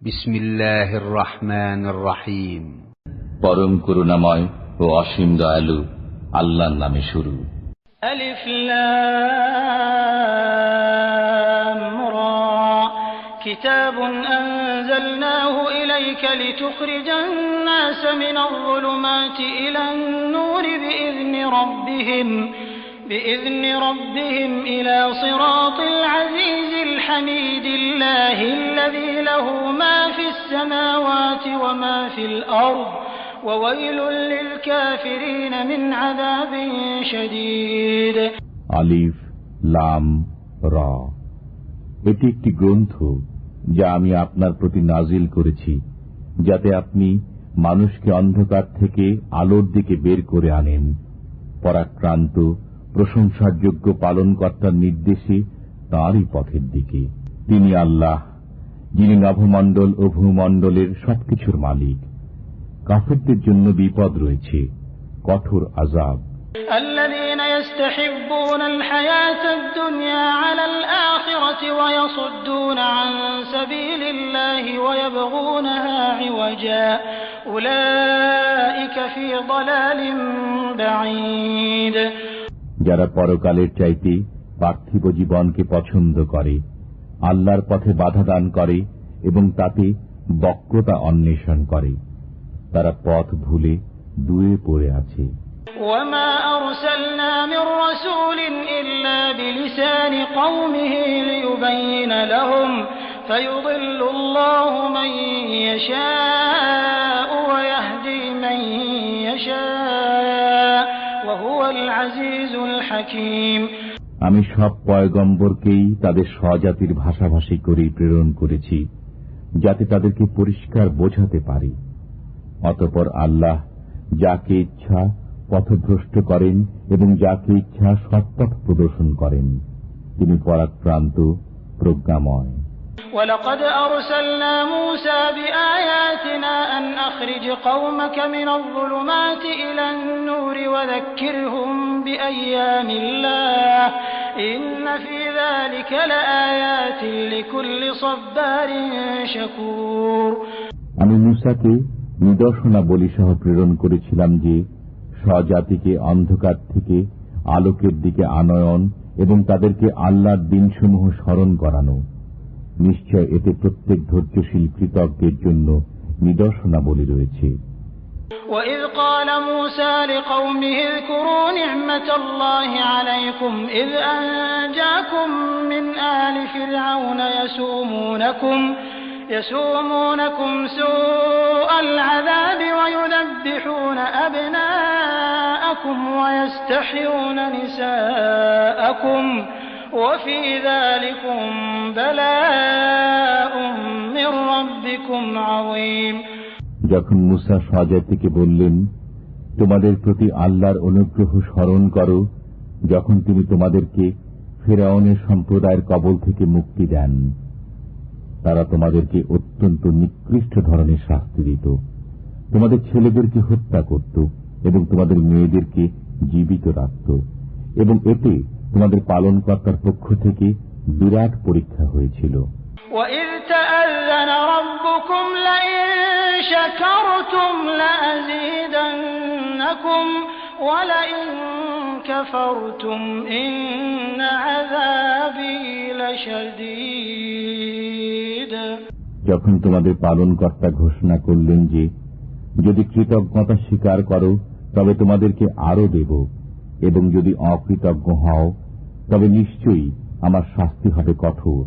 বিসমিল্লাহির রহমানির রহিম। পরম করুণাময় ও অসীম দয়ালু আল্লাহর নামে শুরু। আলিফ লাম রা কিতাবুন আনজালনাহু ইলাইকা লিতুখরিজান নাস মিনাল যুলুমাতি ইলান নূরি بإذن ربهم إلى صراط العزيز الحميد الله الذي له ما في السماوات وما في الأرض وويل للكافرين من عذاب شديد আলিফ লাম রা, এটি একটি গ্রন্থ যা আমি আপনার প্রতি নাজিল করেছি, যাতে আপনি মানুষকে অন্ধকার থেকে আলোর দিকে বের করে আনেন। পরাক্রান্ত প্রশংসার যোগ্য পালনকর্তার নির্দেশে তাঁরই পথের দিকে। তিনি আল্লাহ, যিনি নভমণ্ডল ও ভূমণ্ডলের সবকিছুর মালিক। কাফেরদের জন্য বিপদ রয়েছে, কঠোর আযাব। الذين يستحبون الحياة الدنيا على الآخرة ويصدون عن سبيل الله ويبغونها عوجا أولئك في ضلال بعيد। যারা পরকালের চাইতে পার্থিব জীবনকে পছন্দ করে, আল্লাহর পথে বাধা দান করে এবং তাতে বক্রতা অন্বেষণ করে, তারা পথ ভুলে দূরে পড়ে আছে। وما أرسلنا من رسول إلا بلسان قومه ليبين لهم فيضل الله من يشاء ويهدي من يشاء وهو العزيز الحكيم। আমি সব পয়গম্বরকেই তাদের স্বজাতির ভাষাভাষী করে প্রেরণ করেছি, যাতে তাদেরকে পরিষ্কার বোঝাতে পারি। অতঃপর আল্লাহ যাকে ইচ্ছা পথভ্রষ্ট করেন এবং যাকে ইচ্ছা সৎপথ প্রদর্শন করেন। তিনি পরাক্রান্ত, প্রজ্ঞাময়। ولقد أرسلنا موسى بآياتنا أن أخرج قومك من الظلمات إلى النور وذكرهم بأيام الله إن في ذلك لآيات لكل صبار شكور। আমি মূসাকে নিদর্শনাবলী সহ প্রেরণ করেছিলাম যে স্বজাতিকে অন্ধকার থেকে আলোকের দিকে আনয়ন এবং তাদেরকে আল্লাহর দিনসমূহ স্মরণ করানো। নিশ্চয় এতে প্রত্যেক ধৈর্যশীল কৃতজ্ঞের জন্য নিদর্শনাবলী রয়েছে। وَإِذْ قَالَ مُوسَى لِقَوْمِهِ اذْكُرُوا نِعْمَةَ اللَّهِ عَلَيْكُمْ إِذْ أَنْجَاكُمْ مِنْ آلِ فِرْعَوْنَ يسومونكم سوء العذاب ويذبحون أبناءكم ويستحيون نساءكم وفي ذلكم بلاء من ربكم عظيم। যখন মূসা স্বজাতিকে বললেন, তোমাদের প্রতি আল্লাহর অনুগ্রহ স্মরণ করো, যখন তিনি তোমাদেরকে ফিরআউনের সম্প্রদায়ের কবল থেকে মুক্তি দেন। তারা তোমাদেরকে অত্যন্ত নিকৃষ্ট ধরনের শাস্তি দিত, তোমাদের ছেলেদেরকে হত্যা করত এবং তোমাদের মেয়েদেরকে জীবিত রাখত, এবং এতে তোমাদের পালনকর্তার পক্ষ থেকে বিরাট পরীক্ষা হয়েছিল। وَإِذْ تَأَذَّنَ رَبُّكُمْ لَئِن شَكَرْتُمْ لَأَزِيدَنَّكُمْ وَلَئِن كَفَرْتُمْ إِنَّ عَذَابِي لَشَدِيدٌ। যখন তোমাদের পালনকর্তা ঘোষণা করলেন যে যদি কৃতজ্ঞতা স্বীকার করো তবে তোমাদেরকে আরো দেব, এবং যদি অকৃতজ্ঞ হও তবে নিশ্চয়ই আমার শাস্তি হবে কঠোর।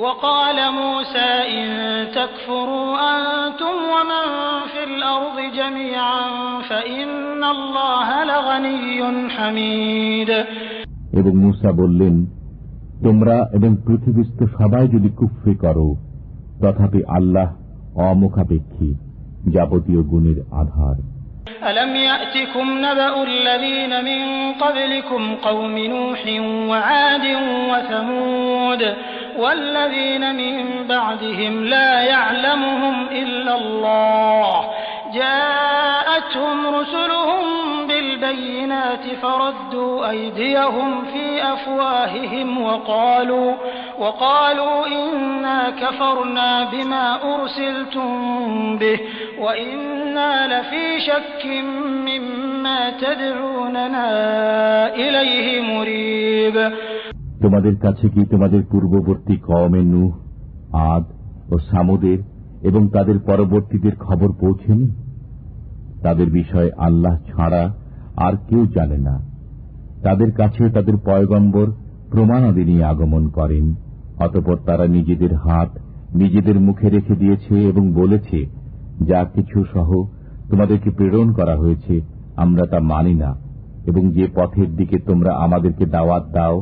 وقال موسى إن تكفروا أنتم ومن في الأرض جميعا فإن الله لغني حميد। এবং মূসা বললেন, তোমরা এবং পৃথিবীস্থ সবাই যদি কুফরি করো, তথাপি আল্লাহ অমুখাপেক্ষী, যাবতীয় গুণের আধার। ألم يأتكم نبأ الذين من قبلكم قوم نوح وعاد وثمود والذين من بعدهم لا يعلمهم إلا الله جاءتهم رسلهم بالبينات فردوا أيديهم في أفواههم وقالوا إنا كفرنا بما أرسلتم به وإنا لفي شك مما تدعوننا إليه مريب। তোমাদের কাছে কি তোমাদের পূর্ববর্তী কওমে নূহ, আদ ও সামুদের এবং তাদের পরবর্তীদের খবর পৌঁছেনি? তাদের বিষয়ে আল্লাহ ছাড়া আর কেউ জানে না। তাদের কাছে তাদের পয়গম্বর প্রমাণাদি নিয়ে আগমন করেন, অতঃপর তারা নিজেদের হাত নিজেদের মুখে রেখে দিয়েছে এবং বলেছে, যা কিছু সহ তোমাদেরকে প্রেরণ করা হয়েছে আমরা তা মানি না, এবং যে পথের দিকে তোমরা আমাদেরকে দাওয়াত দাও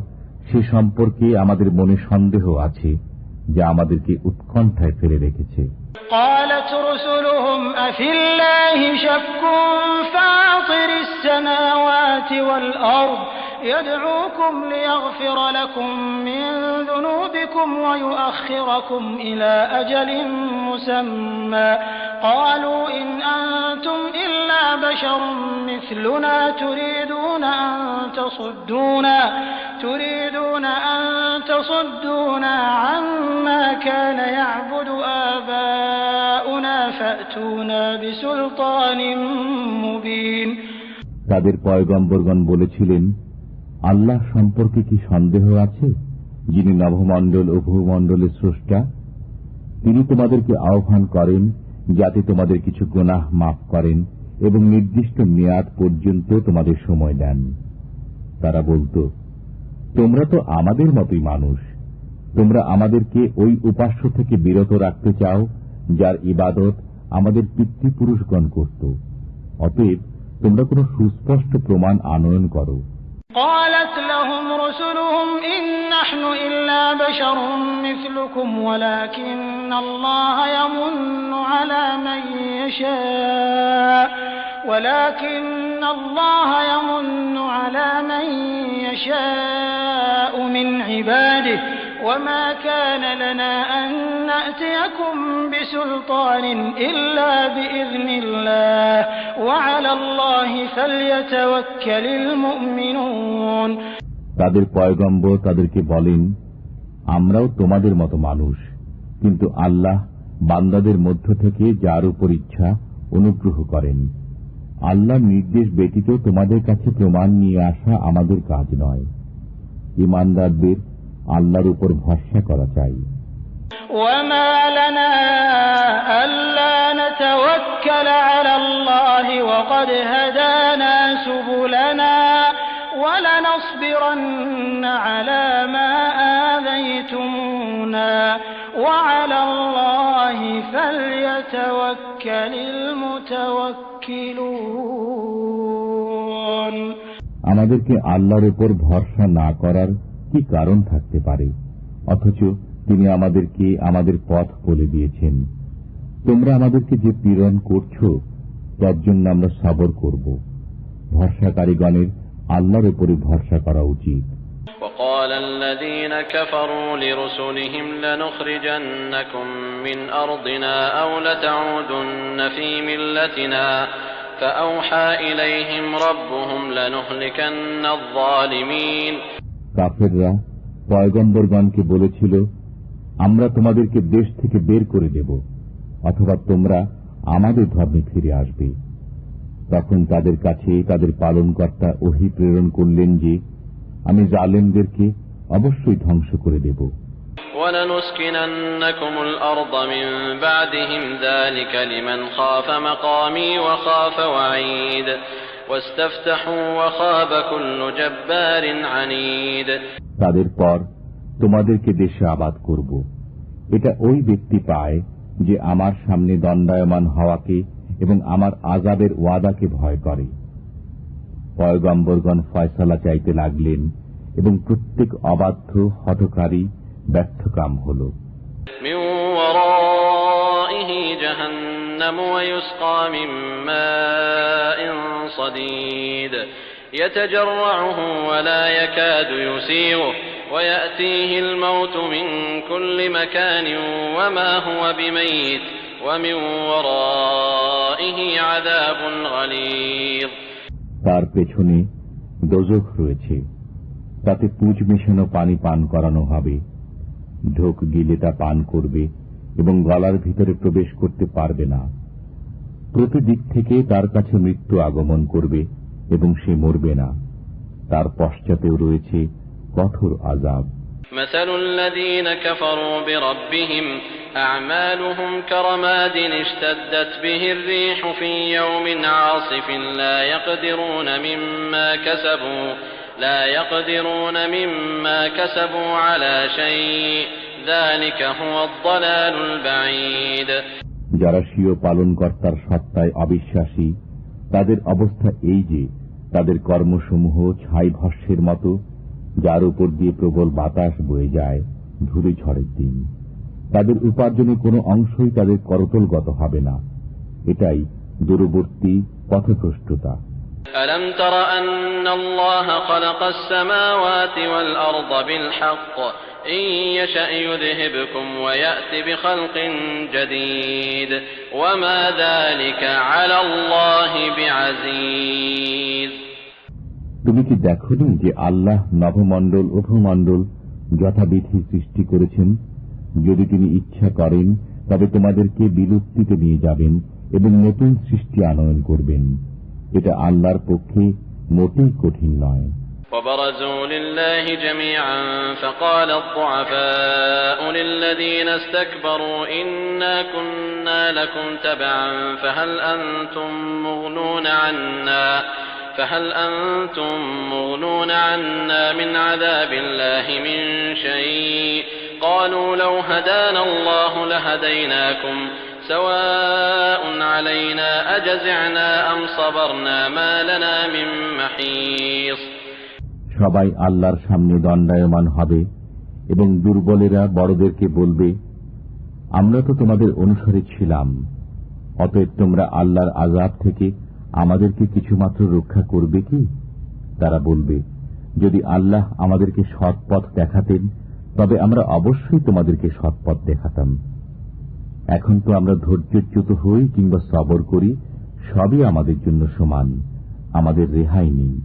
সে সম্পর্কে আমাদের মনে সন্দেহ আছে, যা আমাদেরকে উৎকণ্ঠায় ফেলে রেখেছে। قالت رسلهم أفي الله شك فاطر السماوات والأرض يدعوكم ليغفر لكم من ذنوبكم ويؤخركم إلى أجل مسمى قالوا إن أنتم إلا بشر مثلنا تريدون أن تصدونا عما كان يعبد آباؤنا فأتونا بسلطان مبين। তাদের পয়গম্বরগণ বলেছিলেন, আল্লাহ সম্পর্কে কি সন্দেহ আছে, যিনি নভমণ্ডল ও ভূমণ্ডলের স্রষ্টা? তিনি তোমাদেরকে আহ্বান করেন যাতে তোমাদের কিছু গুনাহ মাফ করেন এবং নির্দিষ্ট মেয়াদ পর্যন্ত তোমাদের সময় দেন। তারা বলত, তোমরা তো আমাদের মতোই মানুষ, তোমরা আমাদেরকে ওই উপাস্য থেকে বিরত রাখতে চাও যার ইবাদত আমাদের পিতৃপুরুষগণ করত। অতএব তোমরা কোন সুস্পষ্ট প্রমাণ আনয়ন করো। قالت لهم رسلهم إن نحن إلا بشر مثلكم ولكن الله يمن على من يشاء من عباده وما كان لنا أن نأتيكم بسلطان إلا بإذن الله وعلى الله فليتوكل المؤمنون। তাদের পয়গম্বর তাদেরকে বলেন, আমরাও তোমাদের মতো মানুষ, কিন্তু আল্লাহ বান্দাদের মধ্য থেকে যার উপর ইচ্ছা অনুগ্রহ করেন। আল্লাহর নির্দেশ ব্যতীত তোমাদের কাছে প্রমাণ নিয়ে আসা আমাদের কাজ নয়। ঈমানদারদের আল্লাহর উপর ভরসা করা চাই। وما لنا ألا نتوكل على الله وقد هدانا سبلنا ولنصبرن على ما آذيتمونا وعلى الله فليتوكل المتوكلون। আমাদেরকে আল্লাহর উপর ভরসা না করার কি কারণ থাকতে পারে, অথচ তিনি আমাদেরকে আমাদের পথ বলে দিয়েছেন। তোমরা আমাদেরকে যে পীড়ন করছো তার জন্য আমরা সবর করব। ভরসাকারীগণের আল্লাহর উপরে ভরসা করা উচিত। وقال الذين كفروا لرسلهم لنخرجنكم من أرضنا أو لتعودن في ملتنا فأوحى إليهم ربهم لنهلكن الظالمين। কাফেররা পয়গম্বরগণকে বলেছিল, আমরা তোমাদেরকে দেশ থেকে বের করে দেব, অথবা তোমরা আমাদের ধর্মে ফিরে আসবে। তখন তাদের কাছে তাদের পালনকর্তা ওহী প্রেরণ করলেন যে, আমি জালেমদেরকে অবশ্যই ধ্বংস করে দেব। وَلَنُسْكِنَنَّكُمُ الْأَرْضَ مِنْ بَعْدِهِمْ ذَلِكَ لِمَنْ خَافَ مَقَامِي وَخَافَ وَعِيدِ وَاسْتَفْتَحُوا وَخَابَ كُلُّ جَبَّارٍ عَنِيدٍ। তাদের পর তোমাদেরকে দেশে আবাদ করব। এটা ওই ব্যক্তি পায় যে আমার সামনে দণ্ডায়মান হওয়াকে এবং আমার আযাবের ওয়াদাকে ভয় করে। পয়গম্বরগণ ফয়সালা চাইতে লাগলেন এবং প্রত্যেক অবাধ্য হঠকারী ব্যর্থকাম হল। মিন ওয়ারাইহি জাহান্নাম ওয়া ইউসকা মিন মাইন সাদীদ ইয়াতাজাররুহু ওয়া লা ইয়াকাদু ইউসিগহু ওয়া ইয়াতিহিল মাউতু মিন কুল্লি মাকানিন ওয়া মা হুয়া বিমাইত ওয়া মিন ওয়ারাইহি আযাবুন গালীয। তার পেছনে দোজখ রয়েছে, তাতে পুঁজ মেশানো পানি পান করানো হবে, ঢোক গিলে তা পান করবে এবং গলার ভিতরে প্রবেশ করতে পারবে না। প্রতি দিক থেকে তার কাছে মৃত্যু আগমন করবে এবং সে মরবে না। তার পশ্চাতেও রয়েছে কঠোর আযাব। مثل الذين كفروا بربهم أعمالهم كرماد اشتدت به الريح في يوم عاصف لا يقدرون مما كسبوا على شيء ذلك هو الضلال البعيد। যারা স্বীয় পালনকর্তার সত্তায় অবিশ্বাসী তাদের অবস্থা এই যে তাদের কর্মসমূহ ছাই ভস্যের মতো, যার উপর দিয়ে প্রবল বাতাস বয়ে যায় ধূলি ঝড়ের দিন। তাদের উপার্জনের কোনো অংশই তাদের করতলগত হবে না। এটাই দূরবর্তী পথভ্রষ্টতা। ألم تر أن الله خلق السماوات والأرض بالحق إن يشأ يذهبكم ويأتي بخلق جديد وما ذلك على الله بعزيز। তুমি কি দেখোনি যে আল্লাহ নভমণ্ডল ও ভূমণ্ডল যথাবিধি সৃষ্টি করেছেন? যদি তিনি ইচ্ছা করেন তবে তোমাদেরকে বিলুপ্তিতে নিয়ে যাবেন এবং নতুন সৃষ্টি আনয়ন করবেন। এটা আল্লাহর পক্ষে মোটেই কঠিন নয়। وبرزوا لله جميعا فقال الضعفاء للذين استكبروا إنا كنا لكم تبعا فهل أنتم مغنون عنا من عذاب الله من شيء قالوا لو هدانا الله لهديناكم سواء علينا أجزعنا أم صبرنا ما لنا من محيص। সবাই আল্লাহর সামনে দণ্ডায়মান হবে এবং দুর্বলেরা বড়দেরকে বলবে, আমরা তো তোমাদের অনুসারী ছিলাম, অতএব তোমরা আল্লাহর আযাব থেকে আমাদেরকে কিছুমাত্র রক্ষা করবে কি? তারা বলবে, যদি আল্লাহ আমাদেরকে সৎ পথ দেখাতেন তবে আমরা অবশ্যই তোমাদেরকে সৎ পথ দেখাতাম। এখন তো আমরা ধৈর্যচ্যুত হই কিংবা সবর করি, সবই আমাদের জন্য সমান, আমাদের রেহাই নেই।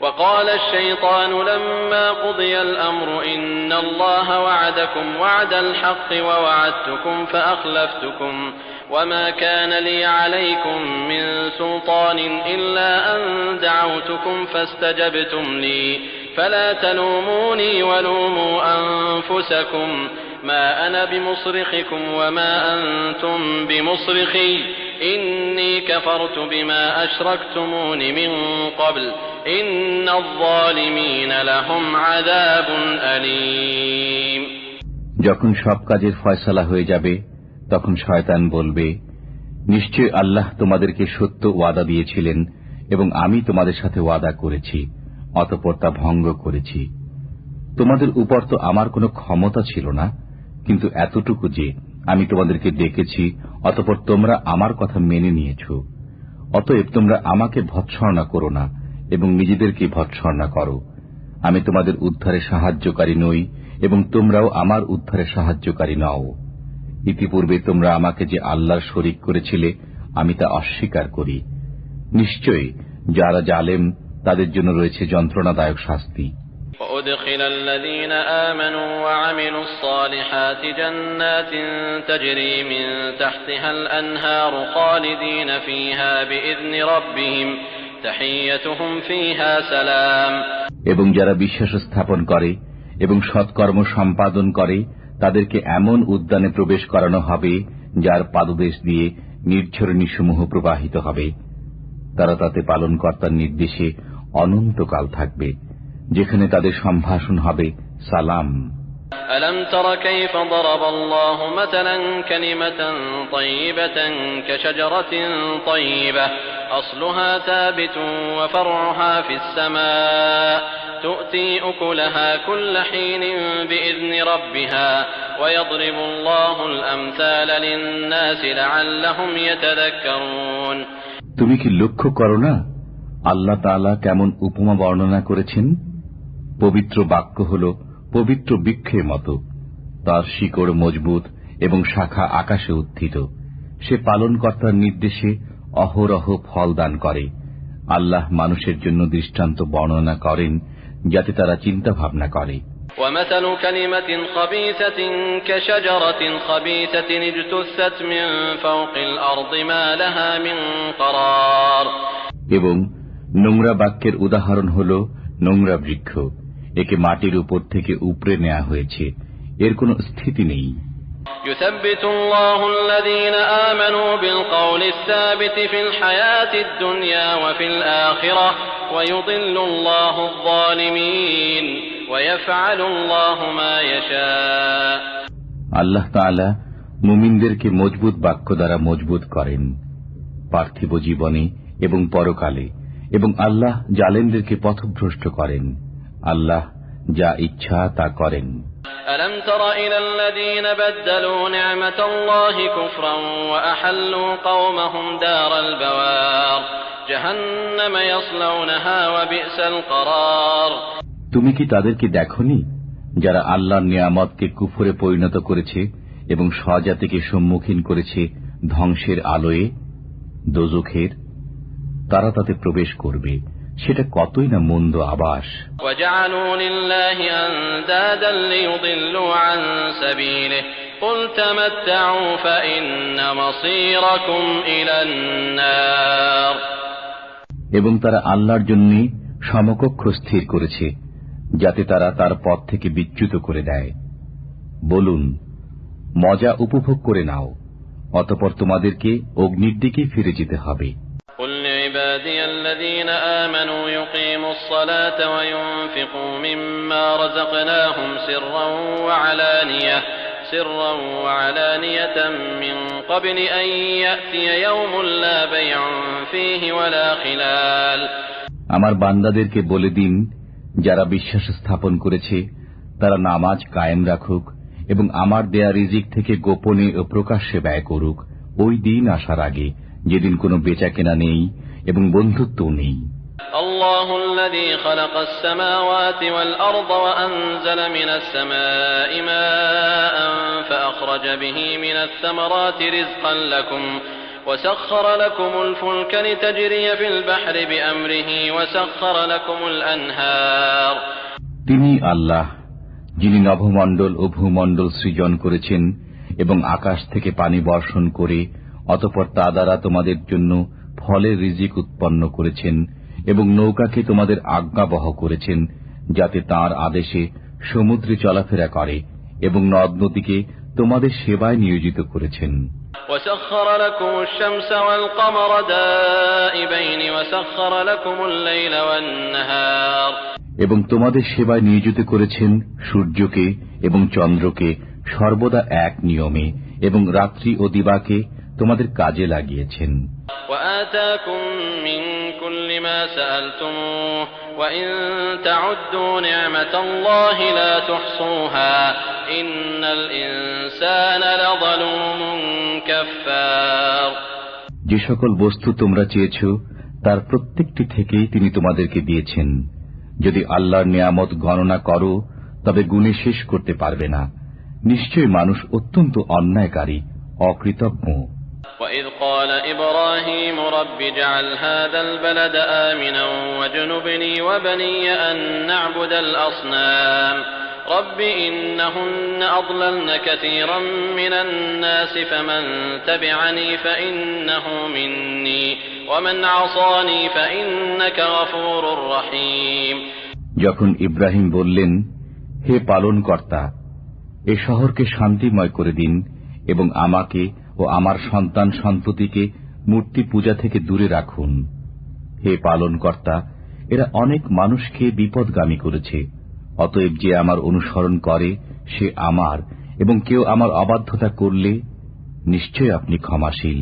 وقال الشيطان لما قضي الأمر إن الله وعدكم وعد الحق ووعدتكم فأخلفتكم وما كان لي عليكم من سلطان إلا أن دعوتكم فاستجبتم لي فلا تلوموني ولوموا أنفسكم ما أنا بمصرخكم وما أنتم بمصرخي إني كفرت بما أشركتمون من قبل إن الظالمين لهم عذاب أليم। যখন সব কাজের ফয়সালা হয়ে যাবে তখন শয়তান বলবে, নিশ্চয় আল্লাহ তোমাদেরকে সত্য ওয়াদা দিয়েছিলেন এবং আমি তোমাদের সাথে ওয়াদা করেছি, অতঃপর তা ভঙ্গ করেছি। তোমাদের উপর তো আমার কোনো ক্ষমতা ছিল না, কিন্তু এতটুকু যে আমি তোমাদেরকে ডেকেছি, অতঃপর তোমরা আমার কথা মেনে নিয়েছ। অতএব তোমরা আমাকে ভৎসনা করো না এবং নিজেদেরকে ভৎসনা করো। আমি তোমাদের উদ্ধারে সাহায্যকারী নই এবং তোমরাও আমার উদ্ধারে সাহায্যকারী নও। ইতিপূর্বে তোমরা আমাকে যে আল্লাহর শরীক করেছিলে আমি তা অস্বীকার করি। নিশ্চয়ই যারা জালেম তাদের জন্য রয়েছে যন্ত্রণাদায়ক শাস্তি। وأدخل الذين آمنوا وعملوا الصالحات جنات تجري من تحتها الأنهار خالدين فيها بإذن ربهم تحيتهم فيها سلام। এবং যারা বিশ্বাস স্থাপন করে এবং সৎকর্ম সম্পাদন করে তাদেরকে এমন উদ্যানে প্রবেশ করানো হবে যার পাদদেশ দিয়ে নির্ঝরণীসমূহ প্রবাহিত হবে। তারা তাতে পালনকর্তার নির্দেশে অনন্তকাল থাকবে, যেখানে তাদের সম্ভাষণ হবে সালাম। ألم تر كيف ضرب الله مثلا كلمة طيبة كشجرة طيبة أصلها ثابت وفرعها في السماء تؤتي أكلها كل حين بإذن ربها ويضرب الله الأمثال للناس لعلهم يتذكرون। তুমি কি লক্ষ্য করো না আল্লাহ তাআলা কেমন উপমা বর্ণনা করেছেন? পবিত্র বাক্য হল পবিত্র বৃক্ষের মতো, তার শিকড় মজবুত এবং শাখা আকাশে উত্থিত। সে পালনকর্তার নির্দেশে অহরহ ফল দান করে। আল্লাহ মানুষের জন্য দৃষ্টান্ত বর্ণনা করেন যাতে তারা চিন্তা ভাবনা করে। ومثل كلمة خبيثة كشجرة خبيثة اجتثت من فوق الأرض ما لها من قرار এবং নোংরা বাক্যের উদাহরণ হল নোংরা বৃক্ষ, একে মাটির উপর থেকে উপড়ে নেওয়া হয়েছে, এর কোনো স্থিতি নেই। يثبت الله الذين آمنوا بالقول الثابت في الحياة الدنيا وفي الآخرة ويضل الله الظالمين ويفعل الله ما يشاء আল্লাহ তাআলা মুমিনদেরকে মজবুত বাক্য দ্বারা মজবুত করেন পার্থিব জীবনে এবং পরকালে, এবং আল্লাহ জালেমদেরকে পথভ্রষ্ট করেন। আল্লাহ যা ইচ্ছা তা করেন। ألم تر إلى الذين بدلوا نعمة الله كفرا وأحلوا قومهم دار البوار جهنم يصلونها وبئس القرار তুমি কি তাদেরকে দেখনি যারা আল্লাহর নিয়ামতকে কুফরে পরিণত করেছে এবং স্বজাতিকে সম্মুখীন করেছে ধ্বংসের আলোয়, দোজখের? তারা তাতে প্রবেশ করবে, সেটা কতই না মন্দ আবাস। وجعلوا لله أندادا ليضلوا عن سبيله قل تمتعوا فإن مصيركم إلى النار এবং তারা আল্লাহর জন্য সমকক্ষ স্থির করেছে যাতে তারা তার পথ থেকে বিচ্যুত করে দেয়। বলুন, মজা উপভোগ করে নাও, অতঃপর তোমাদেরকে অগ্নির দিকে ফিরে যেতে হবে। قل لعبادي الذين آمنوا يقيموا الصلاة وينفقوا مما رزقناهم سرا وعلانية من قبل أن يأتي يوم لا بيع فيه ولا خلال আমার বান্দাদেরকে বলে দিন, যারা বিশ্বাস স্থাপন করেছে তারা নামাজ কায়েম রাখুক এবং আমার দেয়া রিজিক থেকে গোপনে ও প্রকাশ্যে ব্যয় করুক ওই দিন আসার আগে, যেদিন কোনো বেচাকেনা নেই এবং বন্ধুত্বও নেই। الله الذي خلق السماوات والأرض وأنزل من السماء ماء فأخرج به من الثمرات رزقا لكم وسخر لكم الفلك لتجري في البحر بأمره وسخر لكم الأنهار তিনি আল্লাহ, যিনি নভমণ্ডল ও ভূমণ্ডল সৃজন করেছেন এবং আকাশ থেকে পানি বর্ষণ করে অতঃপর তা দ্বারা তোমাদের জন্য ফলের রিজিক উৎপন্ন করেছেন এবং নৌকাকে তোমাদের আজ্ঞাবহ করেছেন যাতে তাঁর আদেশে সমুদ্রে চলাফেরা করে এবং নদ নদীকে তোমাদের সেবায় নিয়োজিত করেছেন। وسخر لكم الشمس والقمر دائبين وسخر لكم الليل والنهار এবং তোমাদের সেবায় নিয়োজিত করেছেন সূর্যকে এবং চন্দ্রকে সর্বদা এক নিয়মে এবং রাত্রি ও দিবাকে তোমাদের কাজে লাগিয়েছেন। وآتاكم من كل ما سألتموه وإن تعدوا نعمة الله لا تحصوها إن الإنسان لظلوم كفار যে সকল বস্তু তোমরা চেয়েছ তার প্রত্যেকটি থেকেই তিনি তোমাদেরকে দিয়েছেন। যদি আল্লাহর নিয়ামত গণনা করো তবে গুণে শেষ করতে পারবে না। নিশ্চয় মানুষ অত্যন্ত অন্যায়কারী, অকৃতজ্ঞ। وإذ قال إبراهيم رب اجعل هذا البلد آمنا واجنبني وبني أن نعبد الأصنام رب إنهن أضللن كثيرا من الناس فمن تبعني فإنه مني ومن عصاني فإنك غفور رحيم যখন ইব্রাহিম বললেন, হে পালনকর্তা, এ শহরকে শান্তিময় করে দিন এবং আমাকে ও আমার সন্তান সন্ততিকে মূর্তি পূজা থেকে দূরে রাখুন। হে পালনকর্তা, এরা অনেক মানুষকে বিপদগামী করেছে, অতএব যে আমার অনুসরণ করে সে আমার, এবং কেউ আমার অবাধ্যতা করলে নিশ্চয় আপনি ক্ষমাশীল,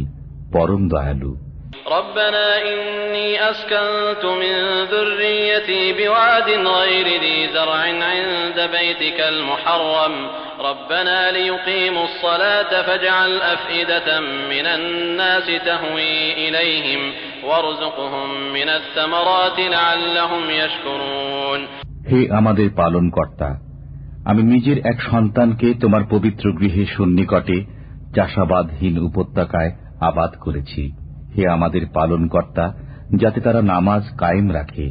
পরম দয়ালু। ربنا إني أسكنت من ذريتي بواد غير ذي زرع عند بيتك المحرم ربنا ليقيموا الصلاة فاجعل أفئدة من الناس تهوي إليهم وارزقهم من الثمرات لعلهم يشكرون হে আমাদের পালনকর্তা, আমি নিজের এক সন্তানকে তোমার পবিত্র গৃহে সন্নিকটে চাষাবাদহীন উপত্যকায় আবাদ করেছি। হে আমাদের পালনকর্তা, যাতে তারা নামাজ কায়েম রাখে।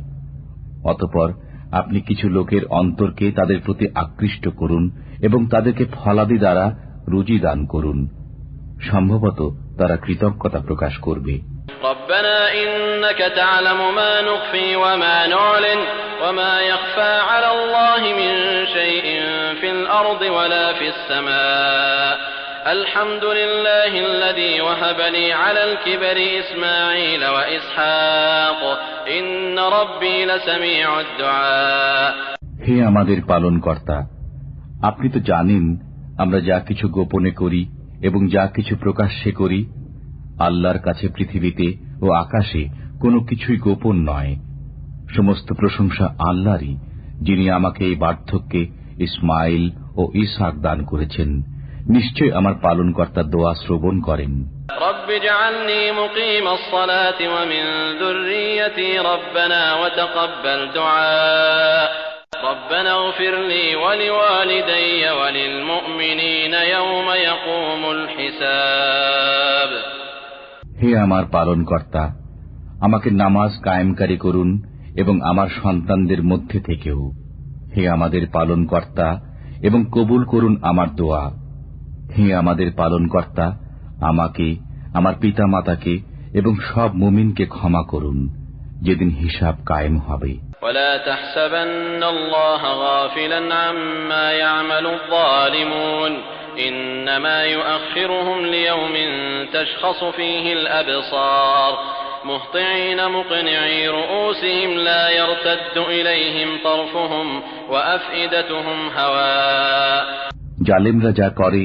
অতঃপর আপনি কিছু লোকের অন্তরকে তাদের প্রতি আকৃষ্ট করুন এবং তাদেরকে ফলাদি দ্বারা রুজি দান করুন। সম্ভবত তারা কৃতজ্ঞতা প্রকাশ করবে। ربنا إنك تعلم ما نخفي وما نعلن وما يخفى على الله من شيء في الأرض ولا في السماء الحمد لله الذي وهب لي على الكبر إسماعيل وإسحاق إن ربي لسميع الدعاء। হে আমাদের পালনকর্তা, আপনি তো জানেন আমরা যা কিছু গোপনে করি এবং যা কিছু প্রকাশ্যে করি। আল্লাহর কাছে পৃথিবীতে ও আকাশে কোনো কিছুই গোপন নয়। সমস্ত প্রশংসা আল্লাহরই, যিনি আমাকে এই বার্ধক্যে ইসমাইল ও ইসহাক দান করেছেন। নিশ্চয় আমার পালনকর্তা দোয়া শ্রবণ করেন। রব্বি জাআলনি মুকিমাস সালাতি ওয়া মিন যুররিয়্যতি রব্বানা ওয়া তাকাব্বাল দুআ রব্বানা ইগফির লি ওয়া লিওয়ালিদাইয়া ওয়া লিল মুমিনিনা ইয়াওমা ইয়াকুমুল হিসাব। হে আমার পালনকর্তা, আমাকে নামাজ কায়েমকারী করুন এবং আমার সন্তানদের মধ্যে থেকেও। হে আমাদের পালনকর্তা, এবং কবুল করুন আমার দোয়া। হে আমাদের পালনকর্তা, আমাকে, আমার পিতামাতাকে এবং সব মুমিনকে ক্ষমা করুন, যেদিন হিসাব কায়েম হবে। ولا تحسبن الله غافلا عما يعمل الظالمون إنما يؤخرهم ليوم تشخص فيه الأبصار مهطعين مقنعي رؤوسهم لا يرتد إليهم طرفهم وأفئدتهم هواء। জালেমরা যা করে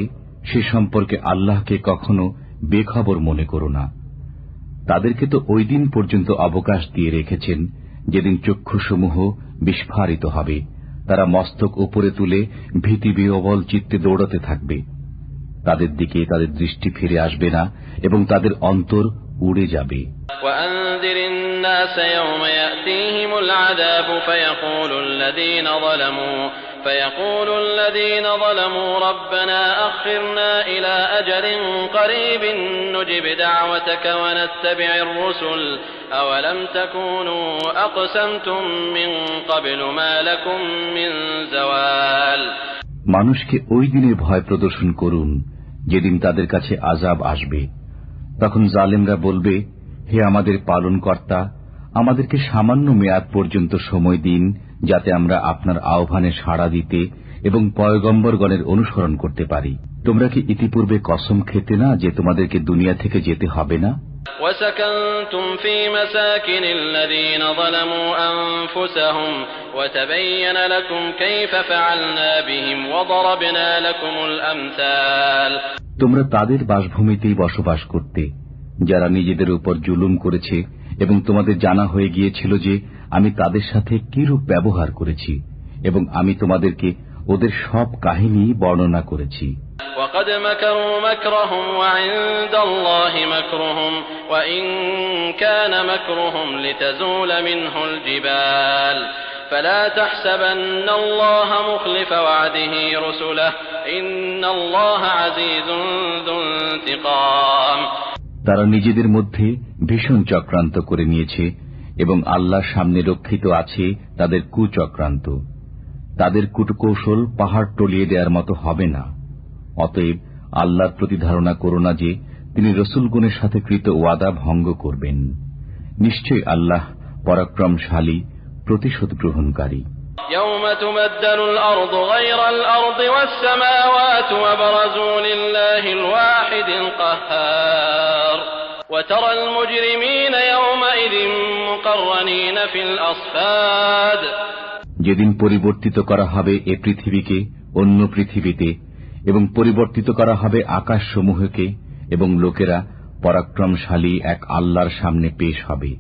সে সম্পর্কে আল্লাহকে কখনো বেখবর মনে করো না। তাদেরকে তো ওই দিন পর্যন্ত অবকাশ দিয়ে রেখেছেন যেদিন চক্ষুসমূহ বিস্ফারিত হবে। তারা মস্তক উপরে তুলে ভীতিবিহ্বল চিত্তে দৌড়াতে থাকবে। তাদের দিকে তাদের দৃষ্টি ফিরে আসবে না এবং তাদের অন্তর উড়ে যাবে। وأنذر الناس يوم يأتيهم العذاب فيقول الذين ظلموا ربنا أخرنا إلى أجل قريب نجب دعوتك ونتبع الرسل أولم تكونوا أقسمتم من قبل ما لكم من زوال। মানুষকে ওই দিনের ভয় প্রদর্শন করুন যেদিন তাদের কাছে আযাব আসবে। তখন জালেমরা বলবে, হে আমাদের পালনকর্তা, আমাদেরকে সামান্য মেয়াদ পর্যন্ত সময় দিন, যাতে আমরা আপনার আহ্বানে সাড়া দিতে এবং পয়গম্বরগণের অনুসরণ করতে পারি। তোমরা কি ইতিপূর্বে কসম খেতে না যে তোমাদেরকে দুনিয়া থেকে যেতে হবে না? وسكنتم في مساكن الذين ظلموا أنفسهم وتبين لكم كيف فعلنا بهم وضربنا لكم الأمثال। তোমরা তাদের বাসভূমিতেই বসবাস করতে যারা নিজেদের উপর জুলুম করেছে, এবং তোমাদের জানা হয়ে গিয়েছিল যে আমি তাদের সাথে কিরূপ ব্যবহার করেছি, এবং আমি তোমাদেরকে ওদের সব কাহিনী বর্ণনা করেছি। وقد مكروا مكرهم وعند الله مكرهم وإن كان مكرهم لتزول منه الجبال فلا تحسبن الله مخلف وعده رسله إن الله عزيز ذو انتقام। তারা নিজেদের মধ্যে ভীষণ চক্রান্ত করে নিয়েছে এবং আল্লাহর সামনে রক্ষিত আছে তাদের কুচক্রান্ত। তাদের কূটকৌশল পাহাড় টলিয়ে দেওয়ার মতো হবে না। অতএব আল্লাহর প্রতি ধারণা করো না যে তিনি রসুলগণের সাথে কৃত ওয়াদা ভঙ্গ করবেন। নিশ্চয় আল্লাহ পরাক্রমশালী, প্রতিশোধ গ্রহণকারী। يوم تبدل الأرض غير الأرض والسماوات وبرزوا لله الواحد القهار وترى المجرمين يومئذ مقرنين في الأصفاد। যেদিন পরিবর্তিত করা হবে এ পৃথিবীকে অন্য পৃথিবীতে, এবং পরিবর্তিত করা হবে আকাশসমূহকে, এবং লোকেরা পরাক্রমশালী এক আল্লাহর সামনে পেশ হবে।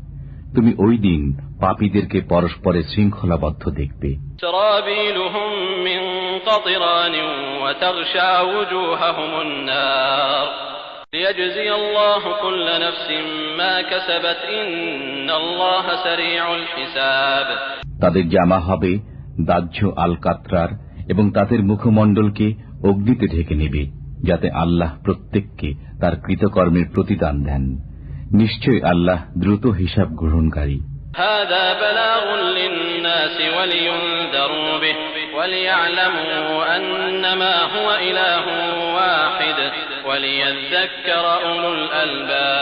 তুমি ওই দিন পাপীদেরকে পরস্পরে শৃঙ্খলাবদ্ধ দেখবে। سرابيلهم من قطران وتغشى وجوههم النار ليجزي الله كل نفس ما كسبت إن الله سريع الحساب। তাদের জামা হবে দাহ্য আলকাতরার, এবং তাদের মুখমণ্ডলকে অগ্নিতে ঢেকে নেবে, যাতে আল্লাহ প্রত্যেককে তার কৃতকর্মের প্রতিদান দেন। নিশ্চয় আল্লাহ দ্রুত হিসাব গ্রহণকারী। هذا بلاغ للناس للناس ولينذروا به وليعلموا أنما هو إله واحد وليذكر أولو الألباب